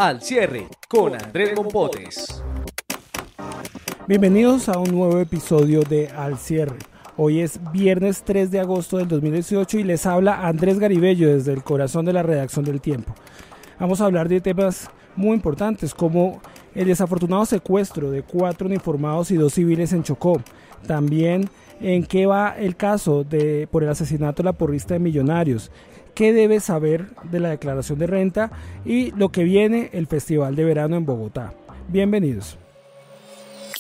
Al Cierre con Andrés Mompotes. Bienvenidos a un nuevo episodio de Al Cierre. Hoy es viernes 3 de agosto del 2018 y les habla Andrés Garibello desde el corazón de la redacción del Tiempo. Vamos a hablar de temas muy importantes como el desafortunado secuestro de 4 uniformados y 2 civiles en Chocó. También en qué va el caso por el asesinato de la porrista de Millonarios. ¿Qué debe saber de la declaración de renta? Y lo que viene, el Festival de Verano en Bogotá. Bienvenidos.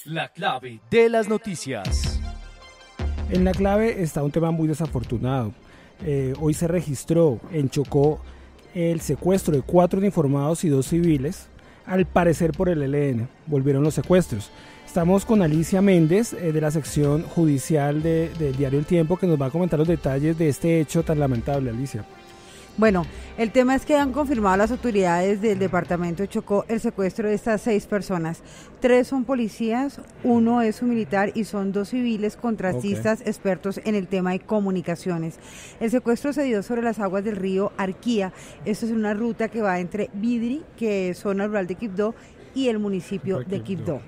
La clave de las noticias. En la clave está un tema muy desafortunado. Hoy se registró en Chocó el secuestro de 4 uniformados y 2 civiles, al parecer por el ELN. Volvieron los secuestros. Estamos con Alicia Méndez de la sección judicial del diario El Tiempo, que nos va a comentar los detalles de este hecho tan lamentable. Alicia. Bueno, el tema es que han confirmado las autoridades del departamento de Chocó el secuestro de estas 6 personas. 3 son policías, 1 es un militar y son 2 civiles contratistas expertos en el tema de comunicaciones. El secuestro se dio sobre las aguas del río Arquía. Esto es una ruta que va entre Vidri, que es zona rural de Quibdó, y el municipio de Quibdó.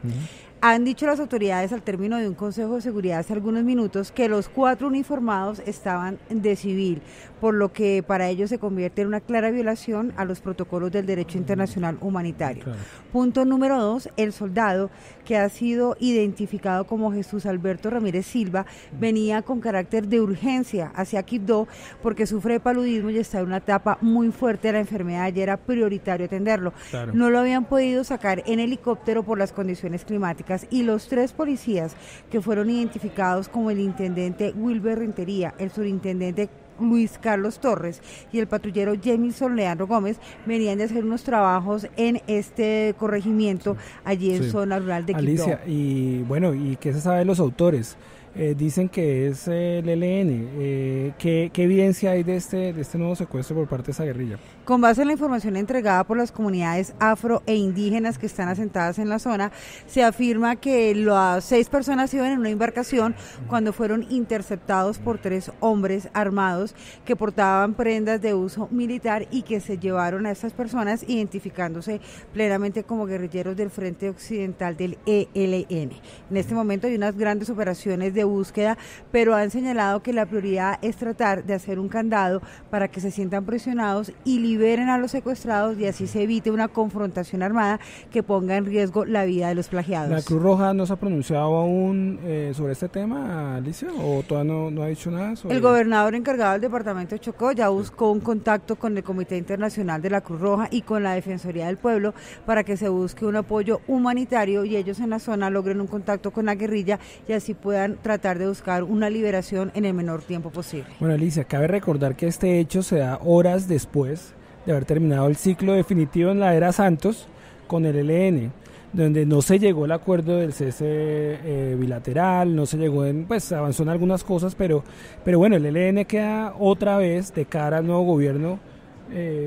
Han dicho las autoridades al término de un consejo de seguridad hace algunos minutos que los 4 uniformados estaban de civil, por lo que para ellos se convierte en una clara violación a los protocolos del derecho internacional humanitario. Claro. Punto número 2, el soldado, que ha sido identificado como Jesús Alberto Ramírez Silva, venía con carácter de urgencia hacia Quibdó porque sufre de paludismo y está en una etapa muy fuerte de la enfermedad y era prioritario atenderlo. Claro. No lo habían podido sacar en helicóptero por las condiciones climáticas. Y los 3 policías que fueron identificados como el intendente Wilber Rentería, el subintendente Luis Carlos Torres y el patrullero Jemison Leandro Gómez venían de hacer unos trabajos en este corregimiento allí en zona rural de Quibdó. Alicia, y bueno, ¿y qué se sabe de los autores? Dicen que es el ELN. ¿Qué evidencia hay de este nuevo secuestro por parte de esa guerrilla? Con base en la información entregada por las comunidades afro e indígenas que están asentadas en la zona, se afirma que las 6 personas iban en una embarcación cuando fueron interceptados por 3 hombres armados que portaban prendas de uso militar y que se llevaron a estas personas identificándose plenamente como guerrilleros del Frente Occidental del ELN. En este momento hay unas grandes operaciones de búsqueda, pero han señalado que la prioridad es tratar de hacer un candado para que se sientan presionados y liberen a los secuestrados y así se evite una confrontación armada que ponga en riesgo la vida de los plagiados. ¿La Cruz Roja no se ha pronunciado aún sobre este tema, Alicia, o todavía no ha dicho nada sobre? El gobernador encargado del departamento de Chocó ya buscó un contacto con el Comité Internacional de la Cruz Roja y con la Defensoría del Pueblo para que se busque un apoyo humanitario y ellos en la zona logren un contacto con la guerrilla y así puedan tratar de buscar una liberación en el menor tiempo posible. Bueno, Alicia, cabe recordar que este hecho se da horas después de haber terminado el ciclo definitivo en la era Santos con el ELN, donde no se llegó al acuerdo del cese bilateral, no se llegó avanzó en algunas cosas, pero bueno, el ELN queda otra vez de cara al nuevo gobierno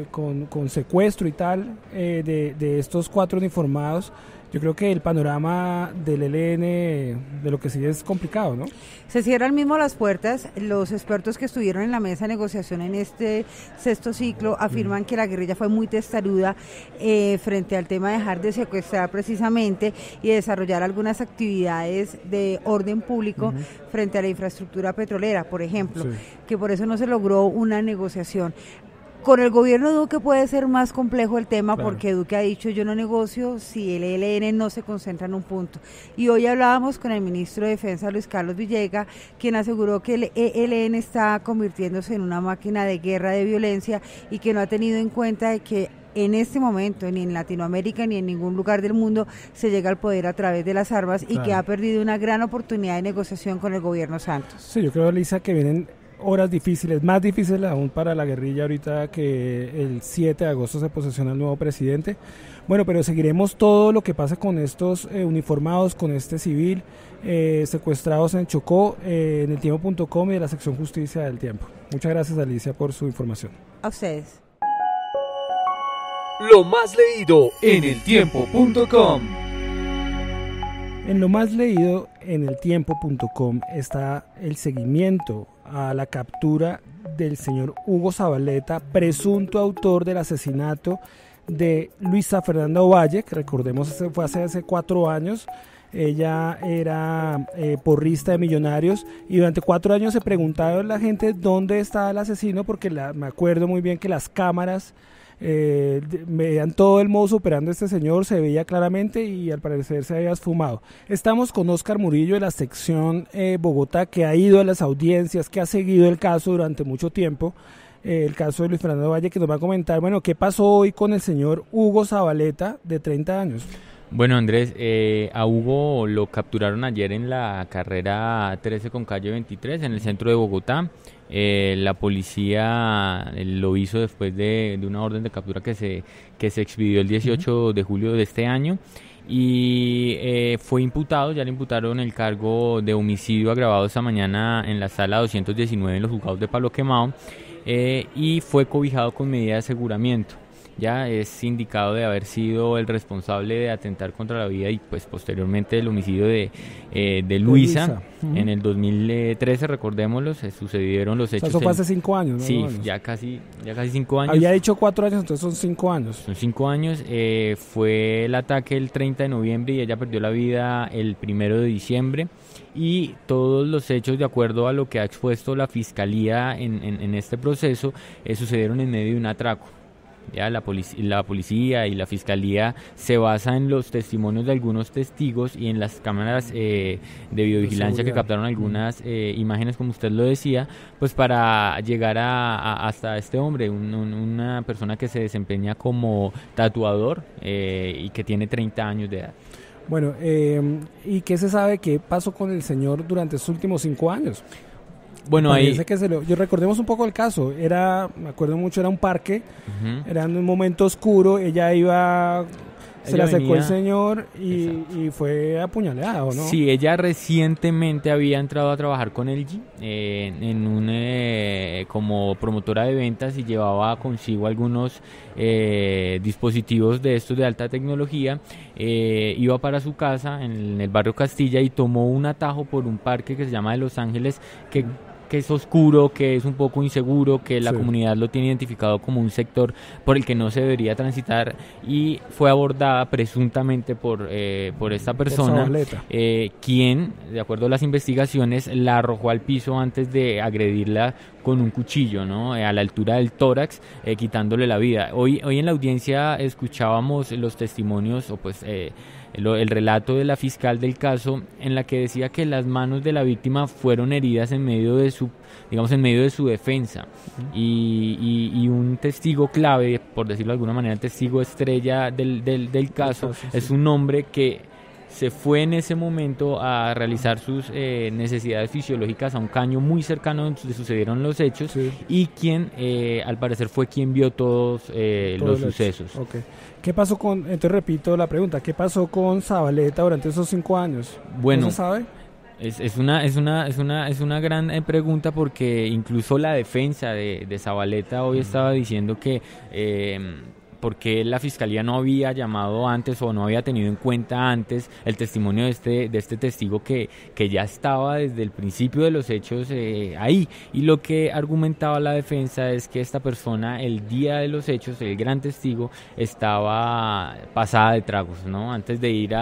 con secuestro y tal de estos 4 uniformados. Yo creo que el panorama del ELN, de lo que sigue, es complicado, ¿no? Se cierran mismo las puertas. Los expertos que estuvieron en la mesa de negociación en este 6º ciclo afirman que la guerrilla fue muy testaruda frente al tema de dejar de secuestrar precisamente y desarrollar algunas actividades de orden público frente a la infraestructura petrolera, por ejemplo, que por eso no se logró una negociación. Con el gobierno de Duque puede ser más complejo el tema, claro, porque Duque ha dicho yo no negocio si el ELN no se concentra en un punto. Y hoy hablábamos con el ministro de Defensa, Luis Carlos Villegas, quien aseguró que el ELN está convirtiéndose en una máquina de guerra, de violencia, y que no ha tenido en cuenta de que en este momento ni en Latinoamérica ni en ningún lugar del mundo se llega al poder a través de las armas y claro, que ha perdido una gran oportunidad de negociación con el gobierno Santos. Sí, yo creo, Lisa, que vienen horas difíciles, más difíciles aún para la guerrilla ahorita que el 7 de agosto se posesiona el nuevo presidente. Bueno, pero seguiremos todo lo que pasa con estos uniformados, con este civil, secuestrados en Chocó, en eltiempo.com y de la sección justicia del Tiempo. Muchas gracias, Alicia, por su información. A ustedes. Lo más leído en eltiempo.com. En lo más leído en eltiempo.com está el seguimiento a la captura del señor Hugo Zabaleta, presunto autor del asesinato de Luisa Fernanda Ovalle, que recordemos fue hace 4 años. Ella era porrista de Millonarios y durante 4 años se preguntaba a la gente dónde estaba el asesino, porque me acuerdo muy bien que las cámaras veían todo el modus operandi de este señor, se veía claramente y al parecer se había esfumado. Estamos con Óscar Murillo de la sección Bogotá, que ha ido a las audiencias, que ha seguido el caso durante mucho tiempo, el caso de Luis Fernando Valle, que nos va a comentar, bueno, ¿qué pasó hoy con el señor Hugo Zabaleta, de 30 años? Bueno, Andrés, a Hugo lo capturaron ayer en la carrera 13 con calle 23 en el centro de Bogotá. La policía lo hizo después de una orden de captura que se expidió el 18 de julio de este año y fue imputado, ya le imputaron el cargo de homicidio agravado esta mañana en la sala 219 en los juzgados de Palo Quemado y fue cobijado con medida de aseguramiento. Ya es indicado de haber sido el responsable de atentar contra la vida y pues posteriormente el homicidio de Luisa. En el 2013, recordémoslo, se sucedieron los hechos. Eso fue hace 5 años, ¿no? Sí, Bueno, ya casi 5 años. Había dicho 4 años, entonces son 5 años. Son 5 años. Fue el ataque el 30 de noviembre y ella perdió la vida el 1 de diciembre. Y todos los hechos, de acuerdo a lo que ha expuesto la Fiscalía en este proceso, sucedieron en medio de un atraco. Ya la policía y la Fiscalía se basa en los testimonios de algunos testigos y en las cámaras de videovigilancia que captaron algunas imágenes, como usted lo decía, pues para llegar hasta este hombre, una persona que se desempeña como tatuador y que tiene 30 años de edad. Bueno, ¿y qué se sabe qué pasó con el señor durante estos últimos 5 años? Bueno, ahí yo recordemos un poco el caso. Me acuerdo mucho, era un parque, era en un momento oscuro, se le acercó el señor y fue apuñaleado, ¿no? Sí, ella recientemente había entrado a trabajar con LG como promotora de ventas y llevaba consigo algunos dispositivos de estos de alta tecnología. Iba para su casa en el barrio Castilla y tomó un atajo por un parque que se llama de Los Ángeles, que es oscuro, que es un poco inseguro, que la comunidad lo tiene identificado como un sector por el que no se debería transitar, y fue abordada presuntamente por esta persona, quien, de acuerdo a las investigaciones, la arrojó al piso antes de agredirla con un cuchillo, ¿no? A la altura del tórax, quitándole la vida. Hoy en la audiencia escuchábamos los testimonios, o pues el relato de la fiscal del caso, en la que decía que las manos de la víctima fueron heridas en medio de su defensa, y un testigo clave, por decirlo de alguna manera, el testigo estrella del caso, es un hombre que se fue en ese momento a realizar sus necesidades fisiológicas a un caño muy cercano donde sucedieron los hechos, y quien al parecer fue quien vio todos los sucesos. Okay. ¿Qué pasó entonces repito la pregunta, ¿qué pasó con Zabaleta durante esos 5 años? Bueno, ¿no se sabe? Es una gran pregunta, porque incluso la defensa de Zabaleta hoy estaba diciendo que por qué la Fiscalía no había llamado antes o no había tenido en cuenta antes el testimonio de este testigo que ya estaba desde el principio de los hechos ahí. Y lo que argumentaba la defensa es que esta persona, el día de los hechos, el gran testigo, estaba pasada de tragos, ¿no? Antes de ir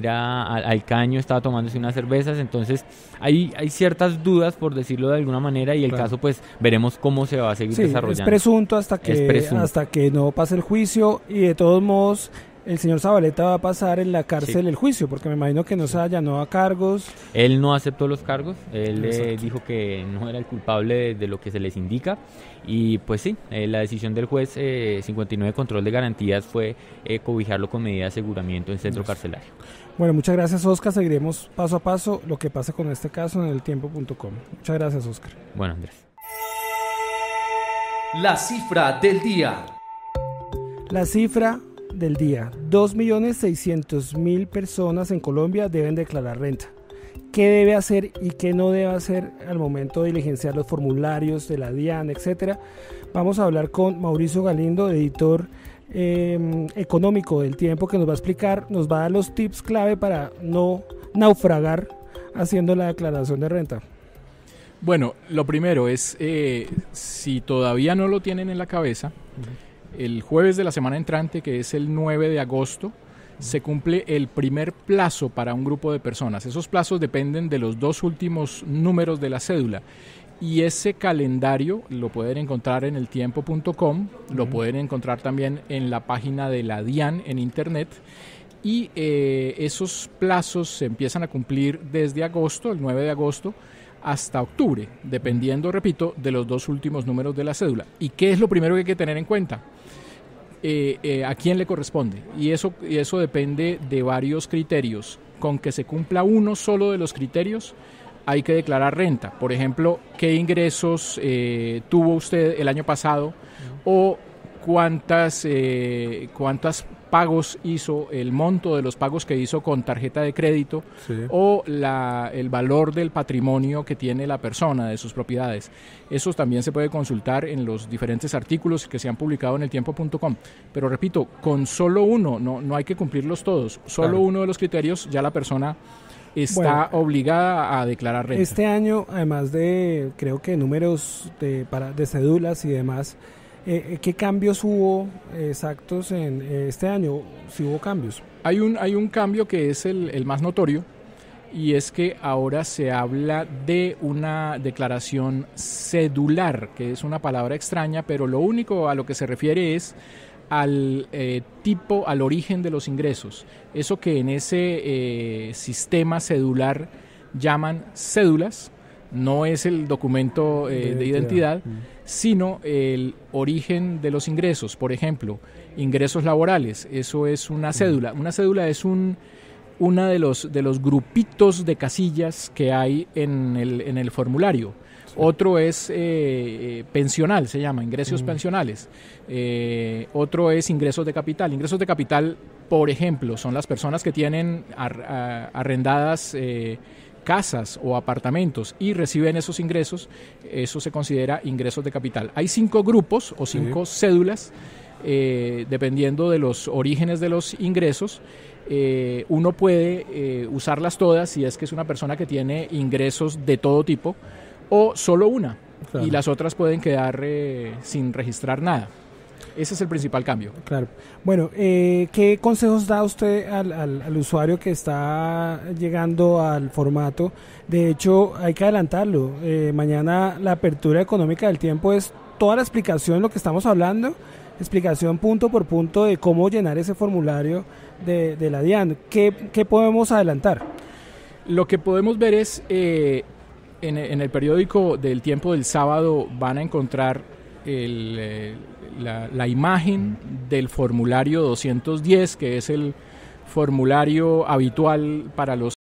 al caño estaba tomándose unas cervezas. Entonces hay ciertas dudas, por decirlo de alguna manera, y el caso pues veremos cómo se va a seguir desarrollando. Es presunto hasta que no pase el juicio, y de todos modos el señor Zabaleta va a pasar en la cárcel el juicio, porque me imagino que no se allanó a cargos. Él no aceptó los cargos, él dijo que no era el culpable de lo que se les indica, y pues sí, la decisión del juez 59 de control de garantías fue cobijarlo con medida de aseguramiento en centro carcelario. Bueno, muchas gracias, Óscar. Seguiremos paso a paso lo que pasa con este caso en eltiempo.com. Muchas gracias, Óscar. Bueno, Andrés. La cifra del día. La cifra del día: 2.600.000 personas en Colombia deben declarar renta. ¿Qué debe hacer y qué no debe hacer al momento de diligenciar los formularios de la DIAN, etcétera? Vamos a hablar con Mauricio Galindo, editor económico del Tiempo, que nos va a explicar, nos va a dar los tips clave para no naufragar haciendo la declaración de renta. Bueno, lo primero es, si todavía no lo tienen en la cabeza, El jueves de la semana entrante, que es el 9 de agosto, se cumple el primer plazo para un grupo de personas. Esos plazos dependen de los 2 últimos números de la cédula. Y ese calendario lo pueden encontrar en eltiempo.com, lo pueden encontrar también en la página de la DIAN en internet. Y esos plazos se empiezan a cumplir desde agosto, el 9 de agosto, hasta octubre, dependiendo, repito, de los 2 últimos números de la cédula. ¿Y qué es lo primero que hay que tener en cuenta? ¿A quién le corresponde? Y eso depende de varios criterios. Con que se cumpla uno solo de los criterios, hay que declarar renta. Por ejemplo, ¿qué ingresos tuvo usted el año pasado? O cuántas pagos hizo, el monto de los pagos que hizo con tarjeta de crédito, o el valor del patrimonio que tiene la persona, de sus propiedades. Eso también se puede consultar en los diferentes artículos que se han publicado en eltiempo.com. Pero repito, con solo uno, no hay que cumplirlos todos, solo uno de los criterios, ya la persona está obligada a declarar renta. Este año, además de, creo que números de cédulas y demás, ¿qué cambios hubo exactos en este año? ¿Si hubo cambios? Hay un cambio que es el más notorio, y es que ahora se habla de una declaración cedular, que es una palabra extraña, pero lo único a lo que se refiere es al al origen de los ingresos. Eso que en ese sistema cedular llaman cédulas, no es el documento de identidad, sino el origen de los ingresos. Por ejemplo, ingresos laborales, eso es una cédula. Una cédula es una de los grupitos de casillas que hay en el formulario. Otro es pensional, se llama, ingresos pensionales. Otro es ingresos de capital. Ingresos de capital, por ejemplo, son las personas que tienen arrendadas casas o apartamentos y reciben esos ingresos. Eso se considera ingresos de capital. Hay 5 grupos o 5 cédulas, dependiendo de los orígenes de los ingresos. Uno puede usarlas todas si es que es una persona que tiene ingresos de todo tipo, o solo una, y las otras pueden quedar sin registrar nada. Ese es el principal cambio. Claro. Bueno, ¿qué consejos da usted al usuario que está llegando al formato? De hecho, hay que adelantarlo. Mañana la apertura económica del tiempo es toda la explicación, lo que estamos hablando, explicación punto por punto de cómo llenar ese formulario de la DIAN. ¿Qué podemos adelantar? Lo que podemos ver es, en el periódico del Tiempo del sábado van a encontrar la imagen del formulario 210, que es el formulario habitual para los